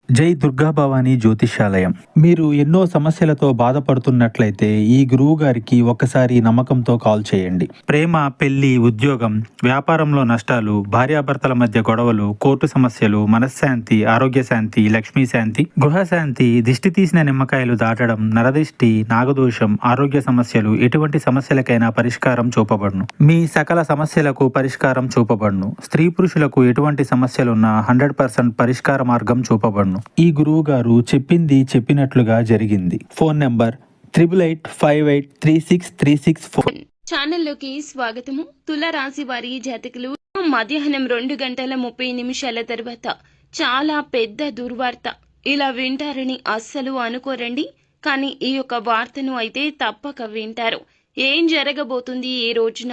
జై దుర్గా భవానీ జ్యోతిష్యాలయం. మీరు ఎన్నో సమస్యలతో బాధపడుతున్నట్లయితే ఈ గురువు గారికి ఒక్కసారి నమ్మకంతో కాల్ చేయండి. ప్రేమ, పెళ్లి, ఉద్యోగం, వ్యాపారంలో నష్టాలు, భార్యాభర్తల మధ్య గొడవలు, కోర్టు సమస్యలు, మనశ్శాంతి, ఆరోగ్య శాంతి, లక్ష్మీ శాంతి, గృహశాంతి, దిష్టి తీసిన నిమ్మకాయలు దాటడం, నరదిష్టి, నాగదోషం, ఆరోగ్య సమస్యలు, ఎటువంటి సమస్యలకైనా పరిష్కారం చూపబడును. మీ సకల సమస్యలకు పరిష్కారం చూపబడును. స్త్రీ పురుషులకు ఎటువంటి సమస్యలున్నా 100% పరిష్కార మార్గం చూపబడును. ఈ గురువు గారు చెప్పింది చెప్పినట్లుగా జరిగింది. Phone number 88583636. ఛానల్లోకి స్వాగతము. తుల రాశి వారి జాతకులు మధ్యాహ్నం 2:30 తర్వాత చాలా పెద్ద దుర్వార్త ఇలా వింటారని అస్సలు అనుకోరండి. కానీ ఈ యొక్క వార్తను అయితే తప్పక వింటారు. ఏం జరగబోతుంది ఈ రోజున,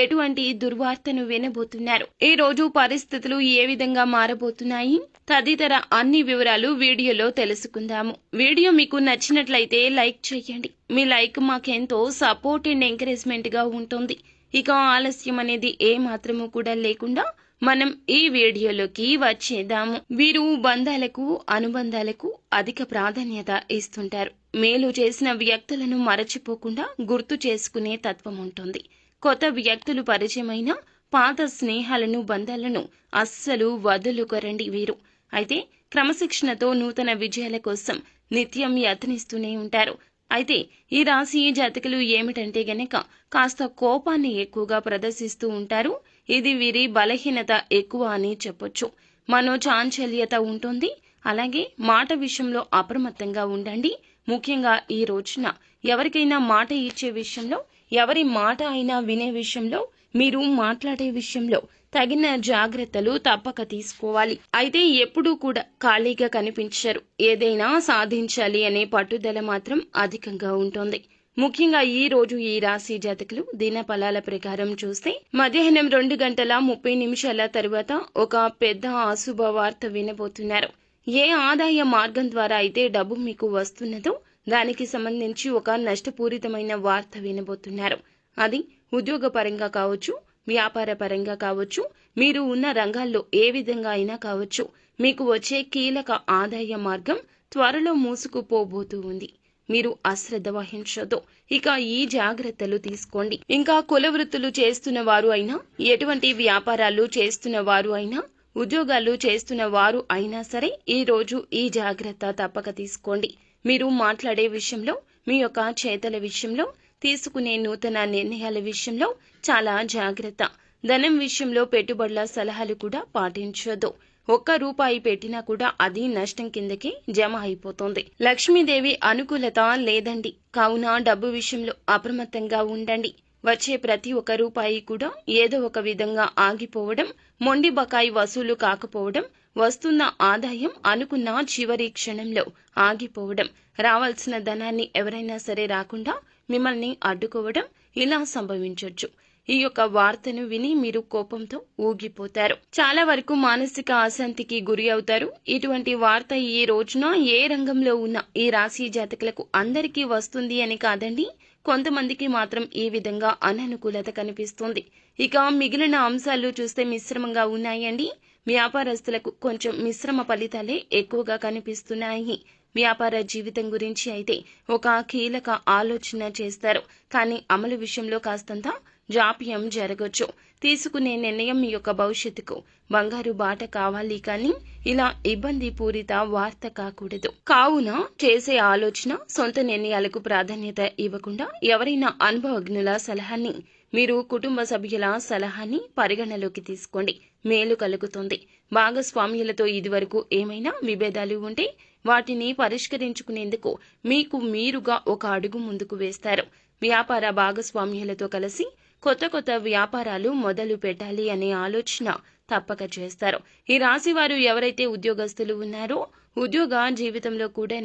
ఎటువంటి దుర్వార్తను వినబోతున్నారు, ఈ రోజు పరిస్థితులు ఏ విధంగా మారబోతున్నాయి తదితర అన్ని వివరాలు వీడియోలో తెలుసుకుందాము. వీడియో మీకు నచ్చినట్లయితే లైక్ చేయండి. మీ లైక్ మాకెంతో సపోర్ట్ అండ్ ఎంకరేజ్మెంట్ గా ఉంటుంది. ఇక ఆలస్యం అనేది ఏ మాత్రము కూడా లేకుండా మనం ఈ వీడియోలోకి వచ్చేద్దాము. వీరు బంధాలకు, అనుబంధాలకు అధిక ప్రాధాన్యత ఇస్తుంటారు. మేలు చేసిన వ్యక్తులను మరచిపోకుండా గుర్తు చేసుకునే తత్వం ఉంటుంది. కొత్త వ్యక్తులు పరిచయమైన పాత స్నేహాలను, బంధాలను అస్సలు వదులుకోరండి వీరు. అయితే క్రమశిక్షణతో నూతన విజయాల కోసం నిత్యం యత్నిస్తూనే ఉంటారు. అయితే ఈ రాశి జాతకులు ఏమిటంటే గనక కాస్త కోపాన్ని ఎక్కువగా ప్రదర్శిస్తూ ఉంటారు. ఇది వీరి బలహీనత ఎక్కువ అని చెప్పొచ్చు. మనోచాంచల్యత ఉంటుంది. అలాగే మాట విషయంలో అప్రమత్తంగా ఉండండి. ముఖ్యంగా ఈ రోజున ఎవరికైనా మాట ఇచ్చే విషయంలో, ఎవరి మాట అయినా వినే విషయంలో, మీరు మాట్లాడే విషయంలో తగిన జాగ్రత్తలు తప్పక తీసుకోవాలి. అయితే ఎప్పుడూ కూడా ఖాళీగా కనిపించరు. ఏదైనా సాధించాలి అనే పట్టుదల మాత్రం అధికంగా ఉంటుంది. ముఖ్యంగా ఈ రోజు ఈ రాశి జాతకులు దిన ఫలాల ప్రకారం చూస్తే మధ్యాహ్నం 2:30 తరువాత ఒక పెద్ద అశుభ వార్త వినబోతున్నారు. ఏ ఆదాయ మార్గం ద్వారా అయితే డబ్బు మీకు వస్తున్నదో దానికి సంబంధించి ఒక నష్టపూరితమైన వార్త వినబోతున్నారు. అది ఉద్యోగ పరంగా కావచ్చు, వ్యాపార పరంగా కావచ్చు, మీరు ఉన్న రంగాల్లో ఏ విధంగా అయినా కావచ్చు. మీకు వచ్చే కీలక ఆదాయ మార్గం త్వరలో మూసుకుపోబోతూ ఉంది. మీరు అశ్రద్ధ వహించొద్దు. ఇక ఈ జాగ్రత్తలు తీసుకోండి. ఇంకా కుల వృత్తులు చేస్తున్న వారు అయినా, ఎటువంటి వ్యాపారాలు చేస్తున్న వారు అయినా, ఉద్యోగాలు చేస్తున్న వారు అయినా సరే ఈ రోజు ఈ జాగ్రత్త తప్పక తీసుకోండి. మీరు మాట్లాడే విషయంలో, మీ యొక్క చేతల విషయంలో, తీసుకునే నూతన నిర్ణయాల విషయంలో చాలా జాగ్రత్త. ధనం విషయంలో పెట్టుబడుల సలహాలు కూడా పాటించొద్దు. ₹1 పెట్టినా కూడా అది నష్టం కిందకి జమ అయిపోతుంది. లక్ష్మీదేవి అనుకూలత లేదండి. కావున డబ్బు విషయంలో అప్రమత్తంగా ఉండండి. వచ్చే ప్రతి ₹1 కూడా ఏదో ఒక విధంగా ఆగిపోవడం, మొండి బకాయి వసూలు కాకపోవడం, వస్తున్న ఆదాయం అనుకున్న చివరి క్షణంలో ఆగిపోవడం, రావాల్సిన ధనాన్ని ఎవరైనా సరే రాకుండా మిమ్మల్ని అడ్డుకోవడం ఇలా సంభవించొచ్చు. ఈ యొక్క వార్తను విని మీరు కోపంతో ఊగిపోతారు. చాలా వరకు మానసిక అశాంతికి గురి అవుతారు. ఇటువంటి వార్త ఈ రోజున ఏ రంగంలో ఉన్న ఈ రాశి జాతకులకు అందరికీ వస్తుంది అని కాదండి, కొంతమందికి మాత్రం ఈ విధంగా అననుకూలత కనిపిస్తుంది. ఇక మిగిలిన అంశాలు చూస్తే మిశ్రమంగా ఉన్నాయండి. వ్యాపారస్తులకు కొంచెం మిశ్రమ ఫలితాలే ఎక్కువగా కనిపిస్తున్నాయి. వ్యాపార జీవితం గురించి అయితే ఒక కీలక ఆలోచన చేస్తారు. కానీ అమలు విషయంలో కాస్తంత జాప్యం జరగొచ్చు. తీసుకునే నిర్ణయం మీ యొక్క భవిష్యత్తుకు బంగారు బాట కావాలి, కానీ ఇలా ఇబ్బంది పూరిత వార్త కాకూడదు. కావున చేసే ఆలోచన, సొంత నిర్ణయాలకు ప్రాధాన్యత ఇవ్వకుండా ఎవరైనా అనుభవజ్ఞుల సలహాన్ని, మీరు కుటుంబ సభ్యుల సలహాన్ని పరిగణలోకి తీసుకోండి. మేలు కలుగుతుంది. భాగస్వామ్యులతో ఇదివరకు ఏమైనా విభేదాలు ఉంటే వాటిని పరిష్కరించుకునేందుకు మీకు మీరుగా ఒక అడుగు ముందుకు వేస్తారు. వ్యాపార భాగస్వామ్యులతో కలిసి కొత్త వ్యాపారాలు మొదలు పెట్టాలి అనే ఆలోచన తప్పక చేస్తారు. ఈ రాశి వారు ఎవరైతే ఉద్యోగస్తులు ఉన్నారో ఉద్యోగ జీవితంలో కూడా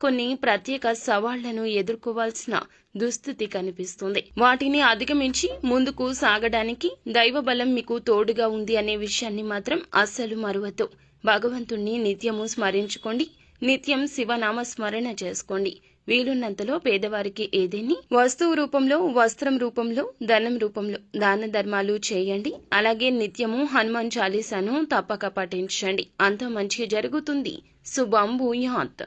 కొన్ని ప్రత్యేక సవాళ్లను ఎదుర్కోవాల్సిన దుస్థితి కనిపిస్తుంది. వాటిని అధిగమించి ముందుకు సాగడానికి దైవ బలం మీకు తోడుగా ఉంది అనే విషయాన్ని మాత్రం అస్సలు మరువద్దు. భగవంతుణ్ణి నిత్యము స్మరించుకోండి. నిత్యం శివనామ స్మరణ చేసుకోండి. వీలున్నంతలో పేదవారికి ఏదేని వస్తువు రూపంలో, వస్త్రం రూపంలో, ధనం రూపంలో దాన ధర్మాలు చేయండి. అలాగే నిత్యము హనుమాన్ చాలీసాను తప్పక పఠించండి. అంతా మంచిగా జరుగుతుంది. శుభం భూయాత్.